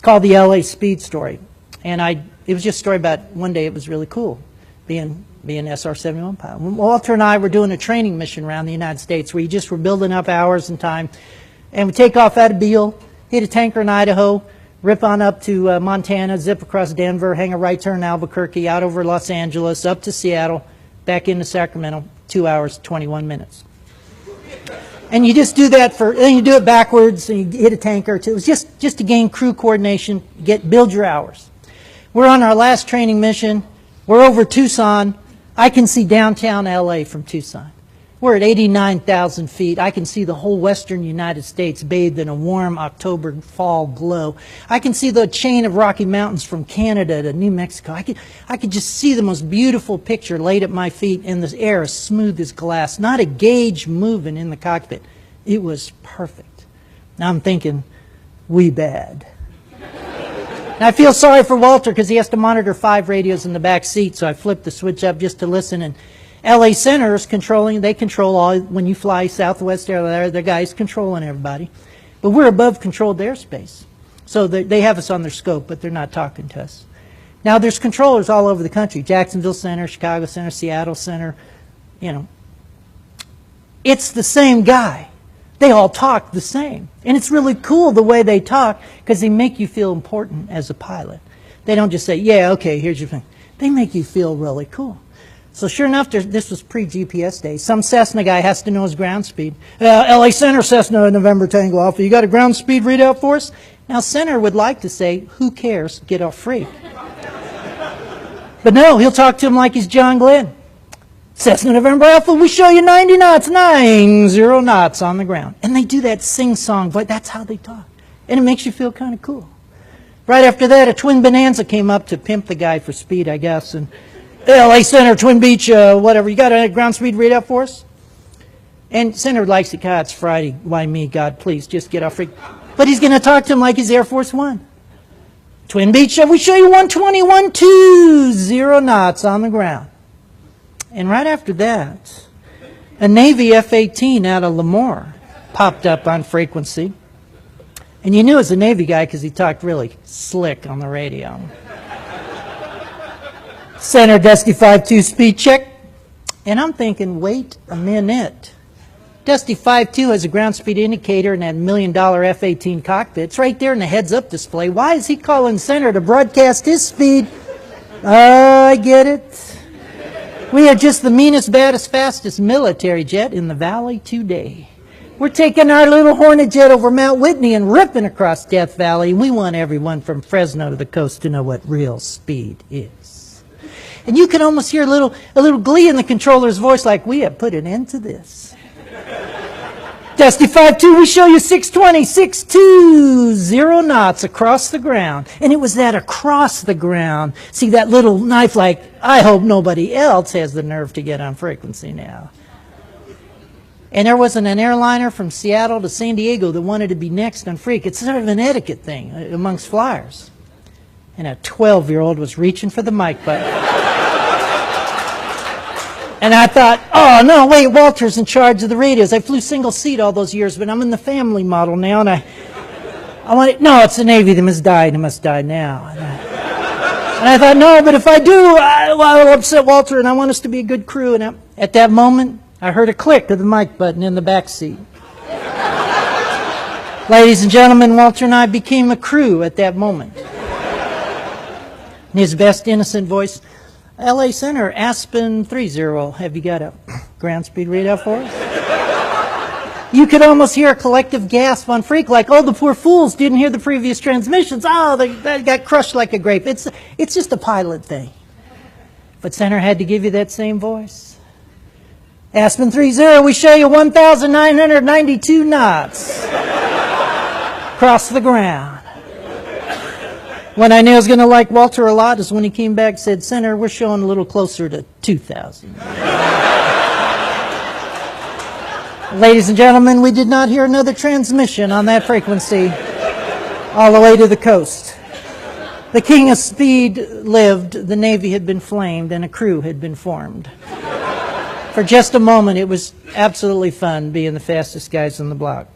called the LA Speed Story. And it was just a story about one day it was really cool being SR-71 pilot. Walter and I were doing a training mission around the United States where you just were building up hours and time. And we take off out of Beale, hit a tanker in Idaho, rip on up to Montana, zip across Denver, hang a right turn in Albuquerque, out over Los Angeles, up to Seattle, back into Sacramento, 2 hours, 21 minutes. And you just do that and you do it backwards, and you hit a tanker or two. It was just to gain crew coordination, build your hours. We're on our last training mission. We're over Tucson. I can see downtown LA from Tucson. We're at 89,000 feet. I can see the whole western United States bathed in a warm October fall glow. I can see the chain of Rocky Mountains from Canada to New Mexico. I could just see the most beautiful picture laid at my feet, and the air as smooth as glass. Not a gauge moving in the cockpit. It was perfect. Now I'm thinking, we bad. And I feel sorry for Walter because he has to monitor 5 radios in the back seat, so I flipped the switch up just to listen. And LA Center is controlling, they control all, when you fly Southwest Air, the guys controlling everybody. But we're above controlled airspace. So they have us on their scope, but they're not talking to us. Now there's controllers all over the country. Jacksonville Center, Chicago Center, Seattle Center, you know. It's the same guy. They all talk the same. And it's really cool the way they talk because they make you feel important as a pilot. They don't just say, yeah, okay, here's your thing. They make you feel really cool. So sure enough, this was pre-GPS days. Some Cessna guy has to know his ground speed. LA Center, Cessna, November Tango Alpha. You got a ground speed readout for us? Now Center would like to say, who cares, get off free. But no, he'll talk to him like he's John Glenn. Cessna November Alpha, we show you 90 knots, 90 knots on the ground. And they do that sing-song voice. That's how they talk. And it makes you feel kind of cool. Right after that, a twin Bonanza came up to pimp the guy for speed, I guess. And LA Center, Twin Beach, whatever. You got a ground speed readout for us? And Center likes it. God, it's Friday. Why me? God, please, just get off free. But he's going to talk to him like he's Air Force One. Twin Beach, we show you 120, 20 knots on the ground. And right after that, a Navy F-18 out of Lemoore popped up on frequency. And you knew it was a Navy guy because he talked really slick on the radio. Center, Dusty 5-2 speed check. And I'm thinking, wait a minute. Dusty 5-2 has a ground speed indicator in that $1 million F-18 cockpit. It's right there in the heads-up display. Why is he calling Center to broadcast his speed? I get it. We are just the meanest, baddest, fastest military jet in the valley today. We're taking our little Hornet jet over Mount Whitney and ripping across Death Valley. We want everyone from Fresno to the coast to know what real speed is. And you can almost hear a little glee in the controller's voice, like, we have put an end to this. Dusty 5-2, we show you 620, 620 knots across the ground. And it was that across the ground. See that little knife, like, I hope nobody else has the nerve to get on frequency now. And there wasn't an airliner from Seattle to San Diego that wanted to be next on Freak. It's sort of an etiquette thing amongst flyers. And a 12-year-old was reaching for the mic button. And I thought, oh, no, wait, Walter's in charge of the radios. I flew single seat all those years, but I'm in the family model now, and I wanted, no, it's the Navy. They must die. They must die now. And I thought, no, but if I do, I'll upset Walter, and I want us to be a good crew. And at that moment, I heard a click of the mic button in the back seat. Ladies and gentlemen, Walter and I became a crew at that moment. In his best innocent voice, LA Center, Aspen 30, have you got a ground speed readout for us? You could almost hear a collective gasp on Freak, like, oh, the poor fools didn't hear the previous transmissions. Oh, they got crushed like a grape. It's just a pilot thing. But Center had to give you that same voice. Aspen 30, we show you 1,992 knots across the ground. When I knew I was going to like Walter a lot is when he came back and said, Center, we're showing a little closer to 2,000. Ladies and gentlemen, we did not hear another transmission on that frequency all the way to the coast. The king of speed lived, the Navy had been flamed, and a crew had been formed. For just a moment, it was absolutely fun being the fastest guys on the block.